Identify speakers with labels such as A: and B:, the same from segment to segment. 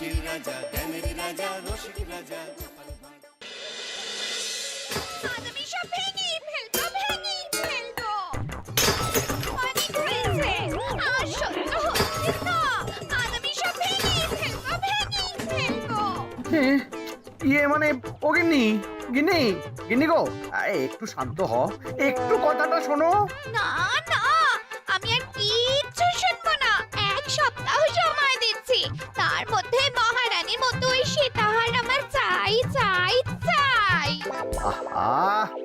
A: হাসির রাজা, জ্ঞানের রাজা, রসিক রাজা।
B: আমি সব ভেঙে ফেলবো, ভেঙে ফেলবো। অনেক হয়েছে, আর সহ্য হচ্ছে না। আমি সব ভেঙে ফেলবো, ভেঙে ফেলবো।
C: মানে ও গিন্নি, গিন্নি, গিন্নি গো, একটু শান্ত হ, একটু কথাটা শোনো।
B: না না, আমি আর কিচ্ছু শুনবো না। এক সপ্তাহ সময় দিচ্ছি, তার মধ্যে মহারানীর মতো ওই সীতাহার আমার চাই চাই চাই।
C: আহা,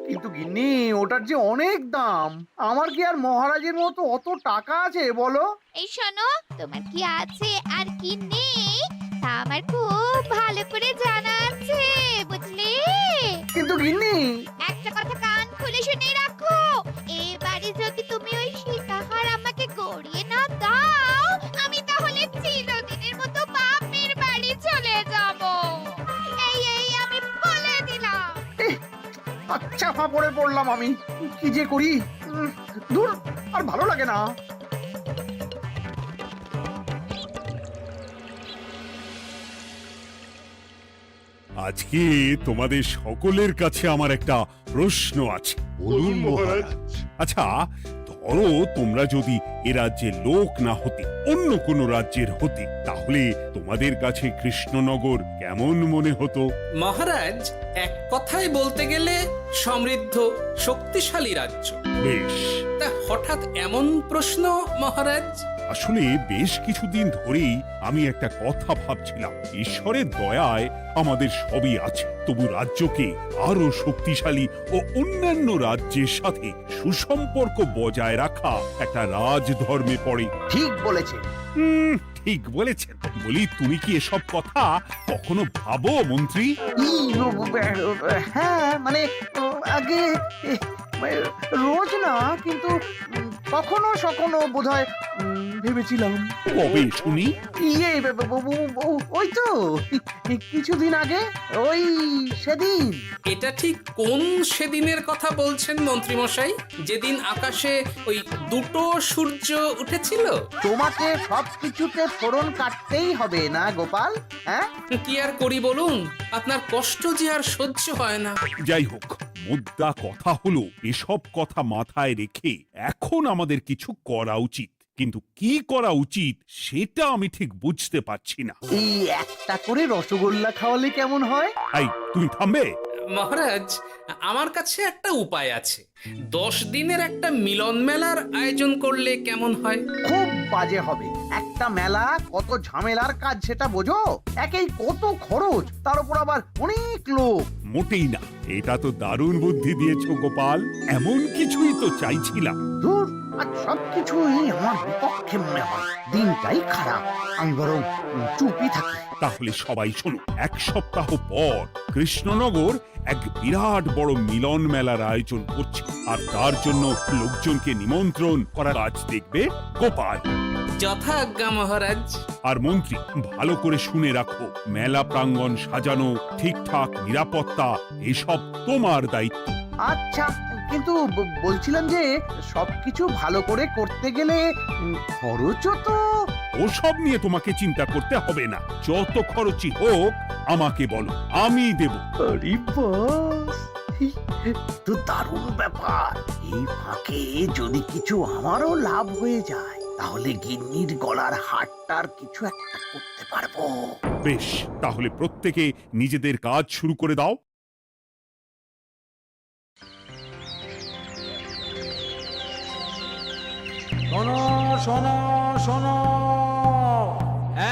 C: কিন্তু গিন্নি ওটার যে অনেক দাম, আমার কি আর মহারাজের মতো অত টাকা আছে বলো?
B: এই শোনো, তোমার কি আছে আর কি নেই তা আমার খুব ভালো করে জানা আছে, বুঝলে?
C: কিন্তু গিন্নি,
B: একটা কথা কান খুলে শুনে রাখো, এবারে যদি তুমি ওই সীতাহার আমাকে গড়িয়ে না দাও, আমি তাহলে চিরদিনের মতো বাপের বাড়ি চলে যাব। এই এই আমি বলে দিলাম।
C: আচ্ছা ফাঁপড়ে পড়লাম আমি, কি যে করি। দূর, আর ভালো লাগে না।
D: আজকে তোমাদের সকলের কাছে আমার একটা প্রশ্ন আছে।
E: বলুন মহারাজ।
D: আচ্ছা, ধরো তোমরা যদি এ রাজ্যের লোক না হতে, অন্য কোনো রাজ্যের হতে, তাহলে তোমাদের কাছে কৃষ্ণনগর কেমন মনে হতো?
F: মহারাজ, এক কথায় বলতে গেলে সমৃদ্ধ শক্তিশালী রাজ্য।
D: বেশ,
F: তা হঠাৎ এমন প্রশ্ন মহারাজ?
D: আসলে বেশ কিছুদিন ধরেই আমি একটা কথা ভাবছিলাম। ঈশ্বরের দয়ায় আমাদের সবই আছে, তবু রাজ্যকে আরো শক্তিশালী ও অন্যান্য রাজ্যের সাথে সুসম্পর্ক বজায় রাখা একটা রাজধর্মে পড়ে।
C: ঠিক বলেছে।
D: ঠিক বলেছেন। বলি, তুমি কি এসব কথা কখনো ভাবো মন্ত্রী?
C: হ্যাঁ, মানে আগে রোজ না, কিন্তু কখনো সখনো বোধহয় ভেবেছিলাম।
D: কবে শুনি?
C: ওই তো কিছুদিন আগে, ওই সেদিন।
F: এটা ঠিক কোন সেদিনের কথা বলছেন মন্ত্রী মশাই? যেদিন আকাশে ওই দুটো সূর্য উঠেছিল?
C: তোমাকে সবকিছুতে ফোড়ন কাটতেই হবে না গোপাল, হ্যাঁ?
F: কি আর করি বলুন, আপনার কষ্ট যে আর সহ্য হয় না।
D: যাই হোক, মুদ্রা কথা হলো, এসব কথা মাথায় রেখে এখন আমাদের কিছু করা উচিত। কিন্তু কি করা উচিত সেটা আমি ঠিক বুঝতে পারছি না।
C: এই একটা করে রসগোল্লা খাওয়ালে কেমন হয়?
D: এই, তুমি থামবে?
F: মহারাজ, আমার কাছে একটা উপায় আছে। 10 দিনের একটা মিলন মেলার আয়োজন করলে কেমন হয়?
C: খুব বাজে হবে। একটা মেলা কত ঝামেলার কাজ সেটা বোঝো? একেই কত খরচ, তার উপর আবার অনেক লোক।
D: মোটেই না, এটা তো দারুণ বুদ্ধি দিয়েছো গোপাল। এমন কিছুই তো চাইছিলাম।
C: দূর, আর সবকিছুই আমার বিপক্ষে মনে হয়। দিনটাই খারাপ, আমি বরং চুপই থাকি।
D: তাহলে সবাই শোনো, 1 সপ্তাহ পর কৃষ্ণনগর এক বিরাট বড় মিলন মেলার আয়োজন করছে, আর তার জন্য লোকজনকে নিমন্ত্রণ করার কাজ দেখবে গোপাল।
F: যথা আজ্ঞা মহারাজ।
D: আর মন্ত্রী, ভালো করে শুনে রাখো, মেলা প্রাঙ্গণ সাজানো, ঠিকঠাক নিরাপত্তা, এসব তোমার দায়িত্ব।
C: আচ্ছা, কিন্তু বলছিলাম যে সবকিছু ভালো করে করতে গেলে খরচও তো।
D: ওসব নিয়ে তোমাকে চিন্তা করতে হবে না। যত খরচই হোক আমাকে বলো, আমি দেব।
C: আরে বাস, তো দারুণ ব্যাপার। এই ফাঁকে যদি কিছু আমারও লাভ হয়ে যায়, তাহলে গিন্নির গলার হারটার কিছু একটা করতে পারবো।
D: বেশ, তাহলে প্রত্যেকে নিজেদের কাজ শুরু করে দাও।
G: শোনো শোনো শোনো,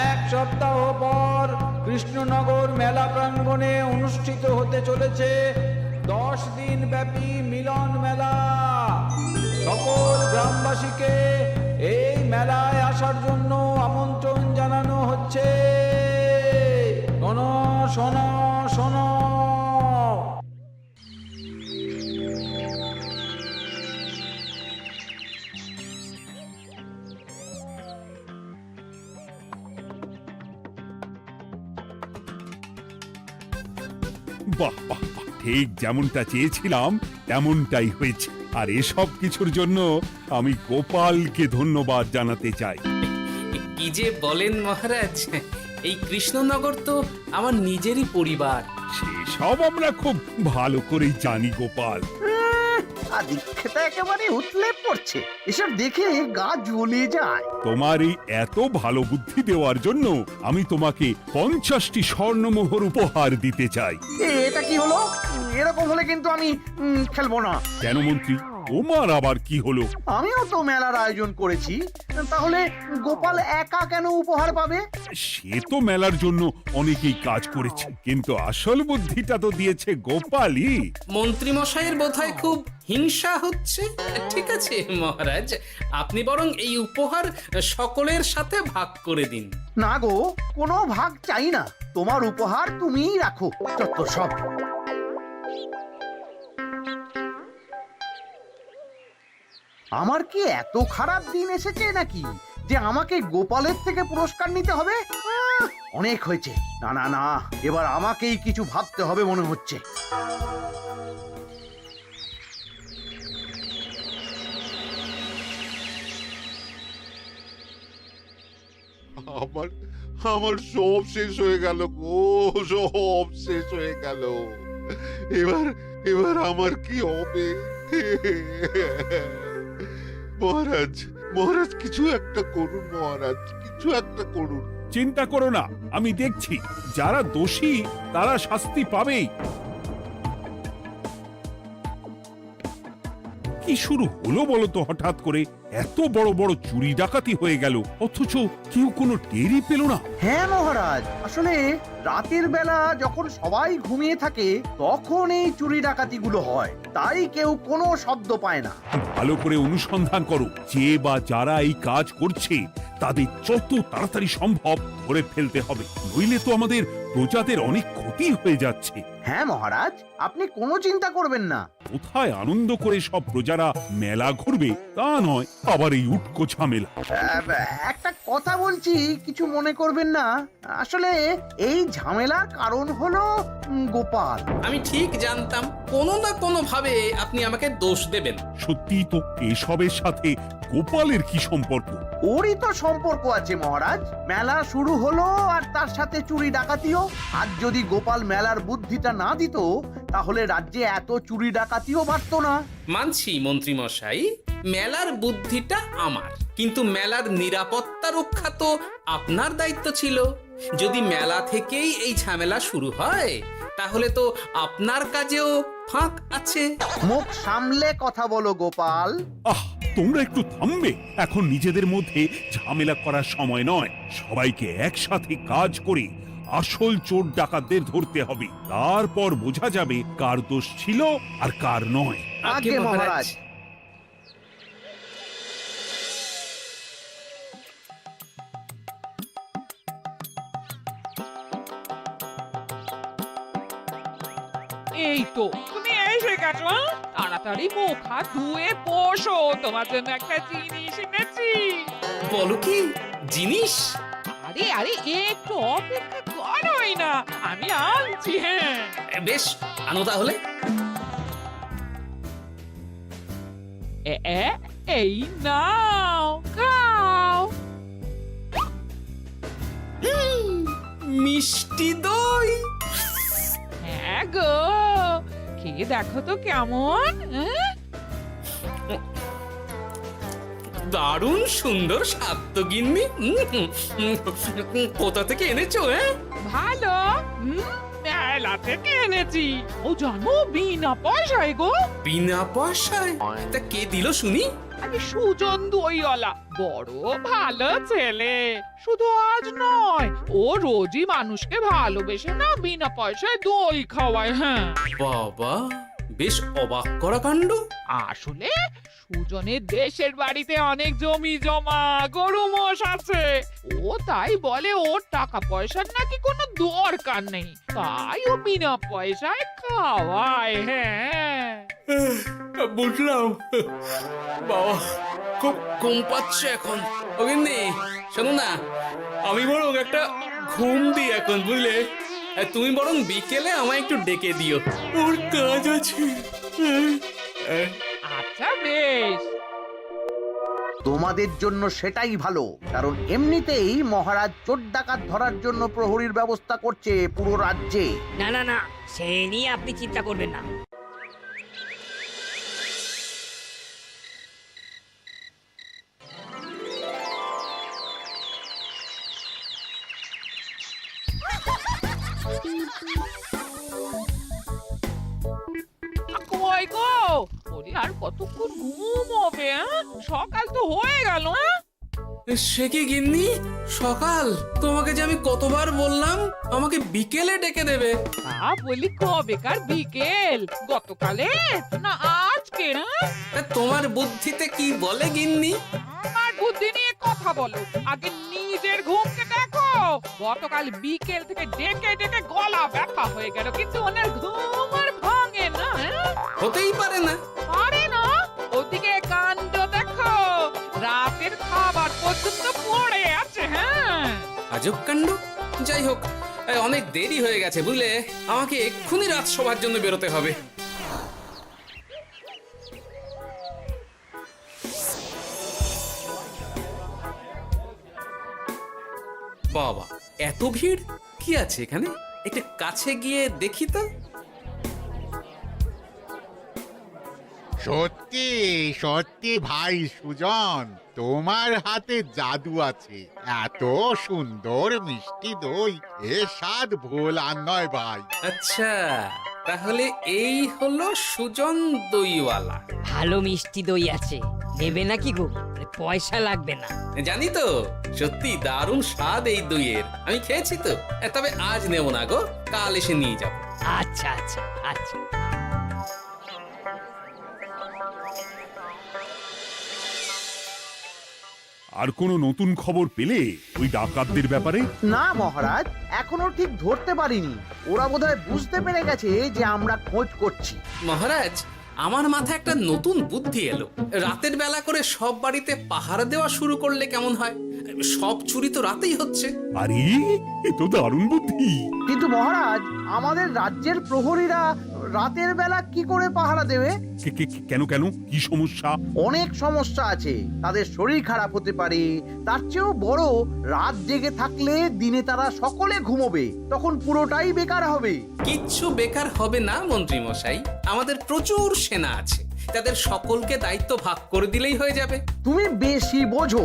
G: 1 সপ্তাহ পর কৃষ্ণনগর মেলা প্রাঙ্গণে অনুষ্ঠিত হতে চলেছে 10 দিন ব্যাপী মিলন মেলা। সকল গ্রামবাসীকে এই মেলায় আসার জন্য আমন্ত্রণ জানানো হচ্ছে। শোনো শোনো শোনো।
D: বাহ বাহ বাহ, ঠিক যেমনটা চেয়েছিলাম তেমনটাই হয়েছে। আর এসব কিছুর জন্য আমি গোপালকে ধন্যবাদ জানাতে চাই।
F: কি যে বলেন মহারাজ, এই কৃষ্ণনগর তো আমার নিজেরই পরিবার।
D: সেসব আমরা খুব ভালো করেই জানি গোপাল।
C: আদিক্ষেতা একেবারে উতলে পড়ছে, এসব দেখে গা জ্বলে যায়।
D: তোমার এই এত ভালো বুদ্ধি দেওয়ার জন্য আমি তোমাকে 50টি স্বর্ণমোহর উপহার দিতে চাই।
C: এটা কি হলো? এরকম হলে কিন্তু আমি খেলবো না।
D: কেন মন্ত্রী, তোমার আবার কি হলো?
C: আমিও তো মেলার আয়োজন করেছি, তাহলে গোপাল একা কেন উপহার পাবে?
D: সে তো মেলার জন্য অনেকেই কাজ করেছে, কিন্তু আসল বুদ্ধিটা তো দিয়েছে গোপালই।
F: মন্ত্রী মশাইয়ের বোধহয় খুব হিংসা হচ্ছে। ঠিক আছে মহারাজ, আপনি বরং এই উপহার সকলের সাথে ভাগ করে দিন।
C: না গো, কোনো ভাগ চাই না, তোমার উপহার তুমিই রাখো। যত সব। আমার কি এত খারাপ দিন এসেছে নাকি যে আমাকে গোপালের থেকে পুরস্কার নিতে হবে? অনেক হয়েছে। না না না, এবার আমাকেই কিছু ভাবতে হবে মনে হচ্ছে।
E: আমার আমার সব শেষ হয়ে গেল গো, সব শেষ হয়ে গেল। এবার এবার আমার কি হবে? মহারাজ, মহারাজ কিছু একটা করুন, মহারাজ কিছু একটা করুন।
D: চিন্তা করো না, আমি দেখছি, যারা দোষী তারা শাস্তি পাবেই। কি শুরু হলো বলো তো হঠাৎ করে? এত বড় বড় চুরি ডাকাতি হয়ে গেল, অথচ কেউ কোনো টেরই পেল না।
C: হ্যাঁ মহারাজ, আসলে রাতের বেলা যখন সবাই ঘুমিয়ে থাকে তখন এই চুরি ডাকাতিগুলো হয়, তাই কেউ কোনো শব্দ পায় না।
D: ভালো করে অনুসন্ধান করো, যে বা যারা এই কাজ করছে তাদের যত তাড়াতাড়ি সম্ভব ধরে ফেলতে হবে, নইলে তো আমাদের প্রজাদের অনেক ক্ষতি হয়ে যাচ্ছে।
C: হ্যাঁ মহারাজ, আপনি কোনো চিন্তা করবেন না।
D: কোথায় আনন্দ করে সব প্রজারা মেলা ঘুরবে তা নয়, আবার এই উটকো ঝামেলা।
C: একটা কথা বলছি, কিছু মনে করবেন না। আসলে এই ঝামেলার কারণ হলো গোপাল।
F: আমি ঠিক জানতাম কোনো না কোনো ভাবে আপনি আমাকে দোষ দেবেন।
D: সত্যি তো, এসবের সাথে গোপালের কি সম্পর্ক?
C: ওরই তো সম্পর্ক আছে মহারাজ। মেলা শুরু হলো আর তার সাথে চুরি ডাকাতিও। আর যদি গোপাল মেলার বুদ্ধিটা না দিত তাহলে রাজ্যে এত চুরি ডাকাতিও বাড়তো না।
F: মানছি মন্ত্রী মশাই, মেলার বুদ্ধিটা আমার, কিন্তু মেলার নিরাপত্তা রক্ষা তো আপনার দায়িত্ব ছিল। যদি মেলা থেকেই এই ঝামেলা শুরু হয় তাহলে তো আপনার কাজেও ফাঁক আছে।
C: মুখ সামলে কথা বলো গোপাল।
D: আহ, তোমরা একটু থামবে? এখন নিজেদের মধ্যে ঝামেলা করার সময় নয়। সবাইকে একসাথে কাজ করে আসল চোর ডাকাতদের ধরতে হবে, তারপর বোঝা যাবে কার দোষ ছিল আর কার নয়।
C: আগে মহারাজ।
H: এই তো তুমি এসে গেছো। তাড়াতাড়ি মুখ হাত ধুয়ে বসো, তোমার জন্য একটা জিনিস এনেছি।
F: বলো কি জিনিস?
H: আরে আরে একটু অপেক্ষা করোই না, আমি আনছি। হ্যাঁ
F: বেশ, আনো তাহলে।
H: এই নাও, খাও।
F: মিষ্টি দই।
H: হ্যাঁ গো, খেয়ে দেখো তো কেমন।
F: দারুণ সুন্দর স্বাদ তো গিন্নি। কোথা থেকে এনেছো?
H: ভালো, মেলা থেকে এনেছি। ও জানো, বিনা পয়সায় গো।
F: বিনা পয়সায়? তা কে দিল শুনি?
H: আরে সুজন দইওয়ালা, বড় ভালো ছেলে। শুধু আজ নয়, ও রোজই মানুষকে ভালোবেসে না বিনা পয়সায় দই খাওয়ায়। হ্যাঁ
F: বাবা, বেশ অবাক করা কাণ্ড।
H: আসলে সুজনের দেশের বাড়িতে অনেক জমি জমা, গরু মোষ আছে। ও তাই বলে ওর টাকা পয়সার নাকি কোনো দরকার নেই, তাই ও বিনা পয়সায় খাওয়ায়। হ্যাঁ
F: বুঝলাম। বাবা, খুব ঘুম পাচ্ছে এখন। ও গিন্নি, শোনো না, আমি বরং একটা ঘুম দিই এখন, বুঝলে? তুমি বরং বিকেলে আমায় একটু ডেকে দিও, ওর কাজ আছে।
H: আচ্ছা বেশ।
C: তোমাদের জন্য সেটাই ভালো, কারণ এমনিতেই মহারাজ চোর ডাকাত ধরার জন্য প্রহরীর ব্যবস্থা করছে পুরো রাজ্যে।
I: না না না, সে নিয়ে আপনি চিন্তা করবেন না।
H: কই গো ওরে, আর কতক্ষণ ঘুম হবে? সকাল তো হয়ে গেল।
F: সে কি গিন্নি, সকাল? তোমাকে যে আমি কতবার বললাম আমাকে বিকেলে ডেকে দেবে।
H: তা বলি কবেকার বিকেল? গতকালে না আজকে?
F: তা তোমার বুদ্ধিতে কি বলে গিন্নি?
H: আমার বুদ্ধি নিয়ে কথা বলো, আগে নিজের ঘুমকে দেখো। গতকাল বিকেল থেকে ডেকে ডেকে গলা ব্যথা হয়ে গেল, কিন্তু ওনার ঘুম আর ভাঙে না।
F: হতেই পারে না।
H: পারে না? ওদিকে কাণ্ড দেখো, রাতের খাবার পর্যন্ত পড়ে আছে। হ্যাঁ,
F: আজব কাণ্ড। যাই হোক, অনেক দেরি হয়ে গেছে বুঝলে, আমাকে এক্ষুনি রাজসভার জন্য বেরোতে হবে। বাবা, এত ভিড় কি আছে এখানে? একটু কাছে গিয়ে দেখি তো।
J: সত্যি সত্যি ভাই সুজন, তোমার হাতে জাদু আছে। এত সুন্দর মিষ্টি দই, এ স্বাদ ভোলার নয় ভাই।
F: আচ্ছা, তাহলে এই হলো সুজন দইওয়ালা।
I: ভালো মিষ্টি দই আছে, নেবে নাকি গো? পয়সা লাগবে না।
F: জানি তো, সত্যি দারুণ স্বাদ এই দইয়ের। আমি খেয়েছি তো। তবে আজ নেব না গো, কাল এসে নিয়ে যাব।
I: আচ্ছা আচ্ছা আচ্ছা।
D: আর কোনো নতুন খবর পেলে ওই ডাকাতদের ব্যাপারে?
C: না মহারাজ, এখনো ঠিক ধরতে পারিনি। ওরা বোধহয় বুঝতে পেরে গেছে যে আমরা খোঁজ করছি।
F: মহারাজ, আমার মাথায় একটা নতুন বুদ্ধি এলো। রাতের বেলা করে সব বাড়িতে পাহারা দেওয়া শুরু করলে কেমন হয়? সব চুরি তো রাতেই হচ্ছে।
D: আরে, এ তো দারুণ বুদ্ধি।
C: কিন্তু মহারাজ, আমাদের রাজ্যের প্রহরীরা রাতের বেলা কি করে পাহারা দেবে?
D: কেন কেন, কি সমস্যা?
C: অনেক সমস্যা আছে। তাদের শরীর খারাপ হতে পারে, তার চেয়েও বড়, রাত জেগে থাকলে দিনে তারা সকলে ঘুমোবে, তখন পুরোটাই বেকার হবে।
F: কিচ্ছু বেকার হবে না মন্ত্রী মশাই, আমাদের প্রচুর সেনা আছে। তাদের সকলকে দায়িত্ব ভাগ করে দিলেই হয়ে যাবে।
C: তুমি বেশি বোঝো।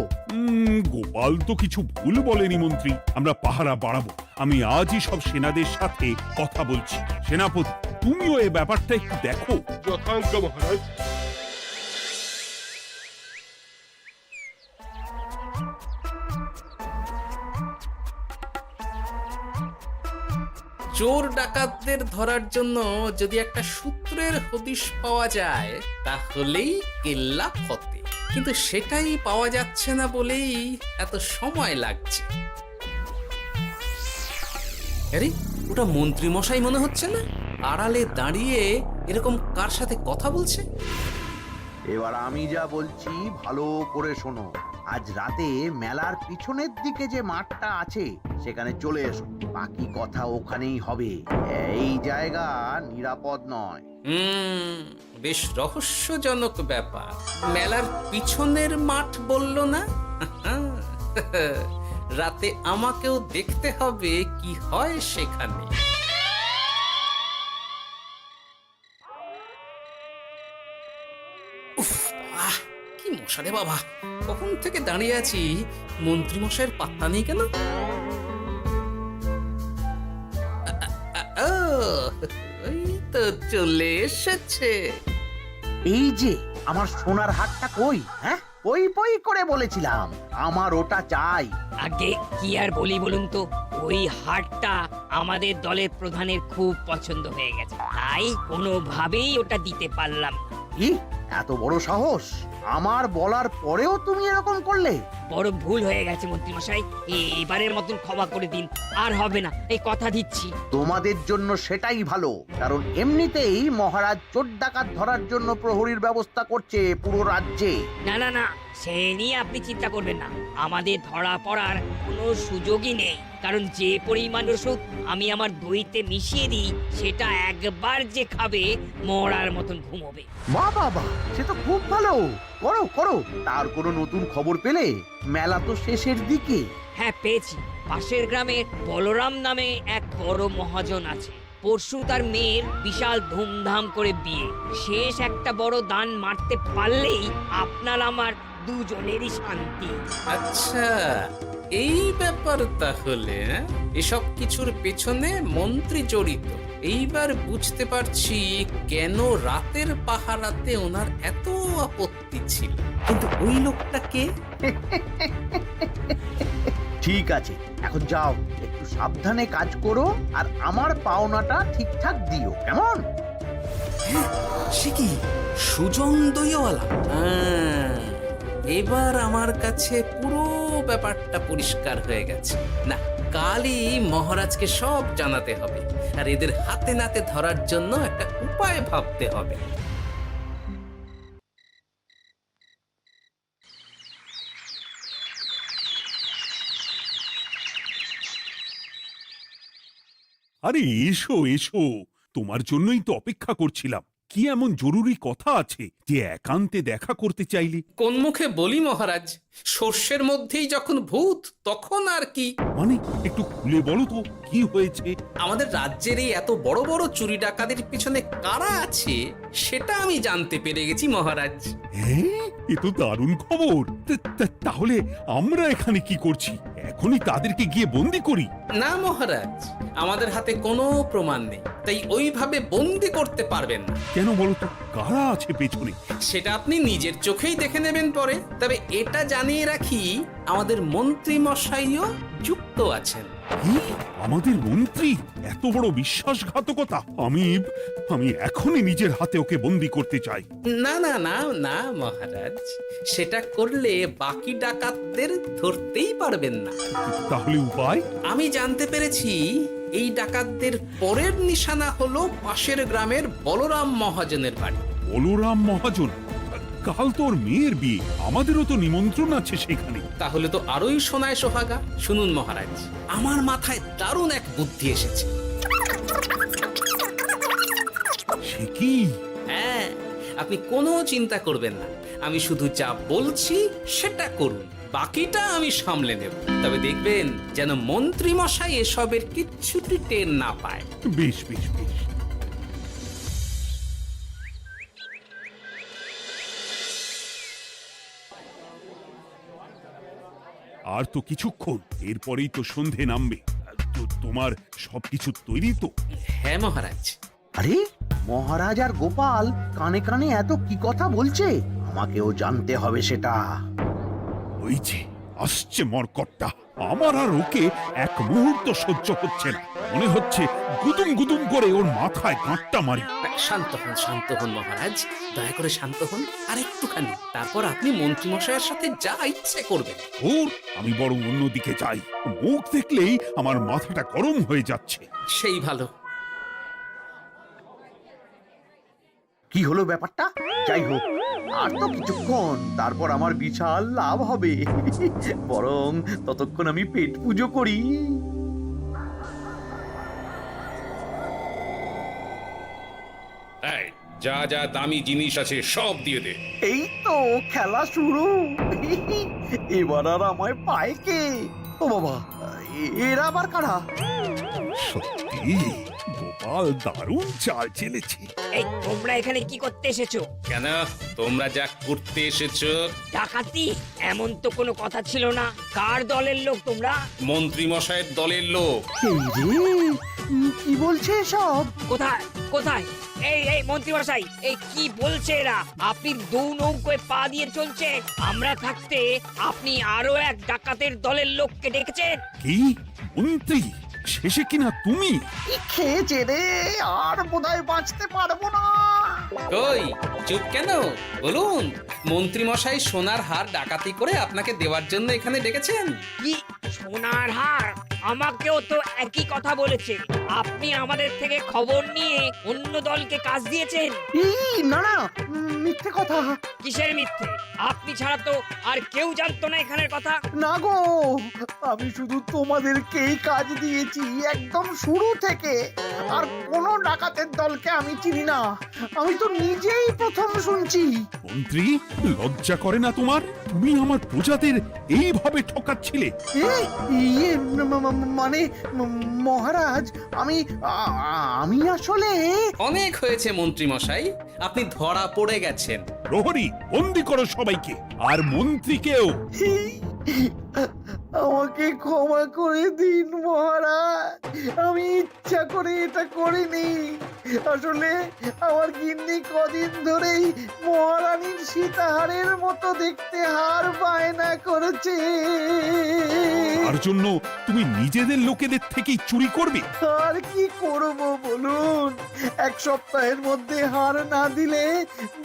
D: গোপাল তো কিছু ভুল বলেনি মন্ত্রী, আমরা পাহারা বাড়াবো। আমি আজই সব সেনাদের সাথে কথা বলছি। সেনাপতি, তুমিও এই ব্যাপারটা একটু দেখো।
E: যথাজ্ঞা মহারাজ।
F: চোর ডাকাতদের ধরার জন্য যদি একটা সূত্রের হদিশ পাওয়া যায় তাহলেই কেল্লা ফতে, কিন্তু সেটাই পাওয়া যাচ্ছে না বলেই এত সময় লাগছে। আরে, ওটা মন্ত্রী মশাই মনে হচ্ছে না? আড়ালে দাঁড়িয়ে এরকম কার সাথে কথা বলছে?
C: এবার আমি যা বলছি ভালো করে শোনো। আজ রাতে মেলার পিছনের দিকে যে মাঠটা আছে সেখানে চলে এসো। বাকি কথা ওখানেই হবে। এই জায়গা নিরাপদ নয়।
F: বেশ রহস্যজনক ব্যাপার। মেলার পিছনের মাঠ বলল না? রাতে আমাকেও দেখতে হবে কি হয় সেখানে। উফ, কি মশা রে বাবা! কখন থেকে দাঁড়িয়ে আছি, মন্ত্রী মশাইয়ের পাত্তা নেই কেন? ওই তো চলে এসেছে।
C: এই যে আমার সোনার হাটটা কই? হ্যাঁ, পই পই করে বলেছিলাম আমার ওটা চাই।
I: আগে কি আর বলি বলুন তো, ওই হারটা আমাদের দলের প্রধানের খুব পছন্দ হয়ে গেছে, তাই কোনোভাবেই ওটা দিতে পারলাম না।
C: কি এত বড় সাহস! আমার বলার পরেও তুমি এরকম করলে?
I: বড় ভুল হয়ে গেছে মন্ত্রী মশাই, এবারের মতন ক্ষমা করে দিন, আর হবে না, এই কথা দিচ্ছি।
C: তোমাদের জন্য সেটাই ভালো, কারণ এমনিতেই মহারাজ চোর ডাকাত ধরার জন্য প্রহরীর ব্যবস্থা করছে পুরো রাজ্যে।
I: না না না, সে নিয়ে আপনি চিন্তা করবেন না, আমাদের ধরা পড়ার কোনো সুযোগই নেই। কারণ যে পরিমাণ ওষুধ আমি আমার দইতে মিশিয়ে দিই সেটা একবার যে খাবে মরার মতন ঘুমোবে।
C: বাহ বাহ বাহ, সে তো খুব ভালো। করো করো। তার কোনো নতুন খবর পেলে? মেলা তো শেষের দিকে।
I: হ্যাঁ পেয়েছি। পাশের গ্রামের বলরাম নামে এক বড় মহাজন আছে। পরশু তার মেয়ের বিশাল ধুমধাম করে বিয়ে। শেষ একটা বড় দান মারতে পারলেই আপনার আমার দুজনেরই শান্তি।
F: আচ্ছা, এই ব্যাপার তাহলে হ্যাঁ? এসব কিছুর পেছনে মন্ত্রী জড়িত। এইবার বুঝতে পারছি কেন রাতের পাহারাতে ওনার এত আপত্তি ছিল। কিন্তু ওই লোকটা কে?
C: ঠিক আছে, এখন যাও, একটু সাবধানে কাজ করো আর আমার পাওনাটা ঠিকঠাক দিও, কেমন?
F: সে কি সুজন দইওয়ালা? এবার আমার কাছে পুরো ব্যাপারটা পরিষ্কার হয়ে গেছে। না, কালই মহারাজকে সব জানাতে হবে, আর এদের হাতে নাতে ধরার জন্য একটা উপায় ভাবতে হবে।
D: আরে এসো এসো, তোমার জন্যই তো অপেক্ষা করছিলাম। কি এমন জরুরি কথা আছে যে একান্তে দেখা করতে চাইলে?
F: কোন মুখে বলি মহারাজ, সর্ষের মধ্যেই যখন ভূত তখন আর কি।
D: মানে একটু খুলে বলো তো কি হয়েছে?
F: আমাদের রাজ্যের এই এত বড় বড় চুরি ডাকাতির পিছনে কারা আছে সেটা আমি জানতে পেরে গেছি মহারাজ।
D: হ্যাঁ, এ তো দারুণ খবর। তাহলে আমরা এখানে কি করছি? এখনই তাদেরকে গিয়ে বন্দি করি?
F: না মহারাজ, আমাদের হাতে কোনো প্রমাণ নেই, তাই ওইভাবে বন্দি করতে পারবেন না।
D: কেন বলো তো, কারা আছে পেছনে?
F: সেটা আপনি নিজের চোখেই দেখে নেবেন পরে। তবে এটা জানিয়ে রাখি, আমাদের মন্ত্রী মশাইও যুক্ত আছেন।
D: কি? আমাদের মন্ত্রী? এত বড় বিশ্বাসঘাতকতা! আমি এখনই নিজের হাতে ওকে বন্দি করতে চাই।
F: না না না না মহারাজ, সেটা করলে বাকি ডাকাতদের ধরতেই পারবেন না।
D: তাহলে উপায়?
F: আমি জানতে পেরেছি এই ডাকাতদের পরের নিশানা হলো পাশের গ্রামের বলরাম মহাজনের বাড়ি।
D: বলরাম মহাজন? কাল তোর মেয়ের বিয়ে, আমাদেরও তো নিমন্ত্রণ আছে সেখানে।
F: তাহলে তো আরোই সোনায় সোহাগা। শুনুন মহারাজ, আমার মাথায় দারুণ এক বুদ্ধি এসেছে।
D: সে কি?
F: হ্যাঁ, আপনি কোনো চিন্তা করবেন না, আমি শুধু যা বলছি সেটা করুন, বাকিটা আমি সামলে নেব। তবে দেখবেন যেন মন্ত্রী মশাই এসবের কিচ্ছুটি টের না পায়।
D: বেশ বেশ বেশ। আর তো কিছুক্ষণ, এরপরেই তো সন্ধে নামবে। তোমার সবকিছু তৈরি তো?
F: হ্যাঁ মহারাজ।
C: আরে, মহারাজ আর গোপাল কানে কানে এত কি কথা বলছে? আমাকেও জানতে হবে সেটা।
D: ওই যে আসছে মরকটটা, আমার আর ওকে এক মুহূর্ত সহ্য হচ্ছে না। মনে হচ্ছে গুদুম গুদুম করে ওর মাথায় গাঁটটা মারি।
F: শান্ত হন মহারাজ, দয়া করে শান্ত হন আর একটুখানি, তারপর আপনি মন্ত্রী মশাইয়ের সাথে যা ইচ্ছে করবেন।
D: ওর আমি বরং অন্যদিকে যাই, মুখ দেখলেই আমার মাথাটা গরম হয়ে যাচ্ছে।
F: সেই ভালো।
C: কি হলো ব্যাপারটা? যাই হোক, আর তো কিছুক্ষণ, তারপর আমার বিশাল লাভ হবে। বরং ততক্ষণ আমি পেট পুজো করি।
K: যা যা দামি জিনিস আছে সব দিয়ে দে।
C: এই তো খেলা শুরু। এবার আর আমায় পায় কে? ও বাবা, এরা আবার কারা?
D: সত্যি গোপাল দারুণ চাল চেলেছে।
I: এই তোমরা এখানে কি করতে এসেছো?
F: কেন, তোমরা যা করতে এসেছো?
I: ডাকাতি? এমন তো কোনো কথা ছিল না। কার দলের লোক তোমরা?
F: মন্ত্রী মশাইয়ের দলের লোক।
C: এই রে, কি বলছে সব?
I: কোথায় কোথায়? এই মন্ত্রী মশাই, এই কি বলছে এরা? আপনি দু নৌকোয় পা দিয়ে চলছে, আমরা থাকতে আপনি আরো এক ডাকাতের দলের লোককে ডেকেছেন।
D: কি মন্ত্রী? শেষে কিনা তুমি?
C: কি খেয়েছে রে, আর বোধহয় বাঁচতে পারবো না।
F: কই, চুপ কেন? বলুন, মন্ত্রী মশাই সোনার হার ডাকাতি করে আপনাকে দেওয়ার জন্য এখানে ডেকেছেন।
I: কি সোনার হার? আমাকেও তো একই কথা বলেছে। আপনি আমাদের থেকে খবর নিয়ে অন্য দলকে কাজ দিয়েছেন।
C: না না, মিথ্যে কথা।
I: কিসের মিথ্যে? আপনি ছাড়া তো আর কেউ জানতো না এখানের কথা।
C: না গো, আমি শুধু তোমাদেরকেই কাজ দিয়েছি একদম শুরু থেকে। আর কোনো ডাকাতের দলকে আমি চিনি না, আমি তো নিজেই প্রথম শুনছি।
D: মন্ত্রী, লজ্জা করে না তোমার? তুমি আমার প্রজাদের এইভাবে ঠকাচ্ছিলে।
C: ইয়ে মানে মহারাজ, আমি আসলে
F: অনেক হয়েছে মন্ত্রী মশাই, আপনি ধরা পড়ে গেছেন।
D: প্রহরী, বন্দি করো সবাইকে, আর মন্ত্রীকেও।
C: আমাকে ক্ষমা করে দিন মহারাজ, আমি ইচ্ছা করে এটা করিনি। আসলে আমার গিন্নি কদিন ধরেই মহারানীর সীতাহারের মতো দেখতে হার বায়না করেছে।
D: তার জন্য তুমি নিজেদের লোকেদের থেকেই চুরি করবে?
C: আর কি করব বলুন, এক সপ্তাহের মধ্যে হার না দিলে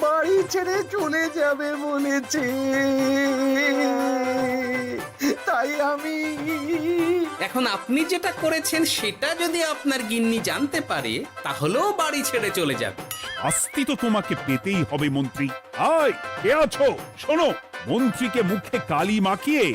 C: বাড়ি ছেড়ে চলে যাবে বলেছে। তাই আমি
F: এখন আপনি যেটা করেছেন সেটা যদি আপনার গিন্নি জানতে পারে তাহলেও বাড়ি ছেড়ে চলে যাবে।
D: শাস্তি তো তোমাকে পেতেই হবে মন্ত্রী। আয়, কে আছো? শোনো, মন্ত্রীকে মুখে কালি মাখিয়ে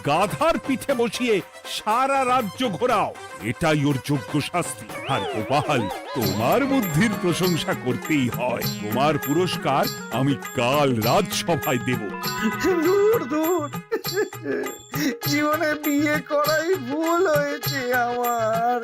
D: গাধার পিঠে বসিয়ে সারা রাজ্য ঘোরাও, এটাই ওর যোগ্য শাস্তি। আর গোপাল, তোমার বুদ্ধির প্রশংসা করতেই হয়। তোমার পুরস্কার আমি কাল রাজসভায় দেব।
C: দূর দূর, জীবনে বিয়ে করাই ভুল হয়েছে আমার।